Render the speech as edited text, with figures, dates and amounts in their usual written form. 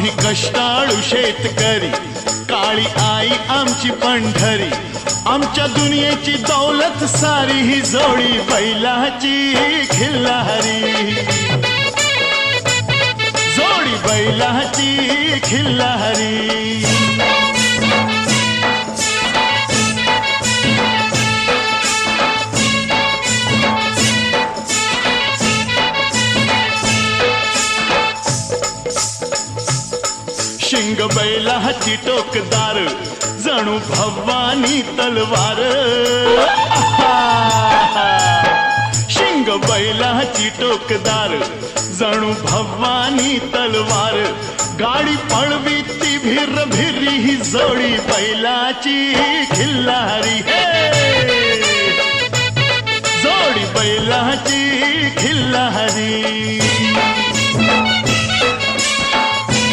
आम्ही कष्टाळू शेतकरी, काळी आई आमची पंढरी, आमच्या दुनियेची दौलत सारी ही जोडी बैलाची खिल्लारी, जोडी बैलाची खिल्लारी. शिंग बैलाची टोकदार, जणू भवानी तलवार. शिंग बैलाची टोकदार, जणू भवानी तलवार, गाडी पळवी ती भिर भिरी ही जोडी बैलाची खिल्लारी. जोडी बैलाची खिल्लारी.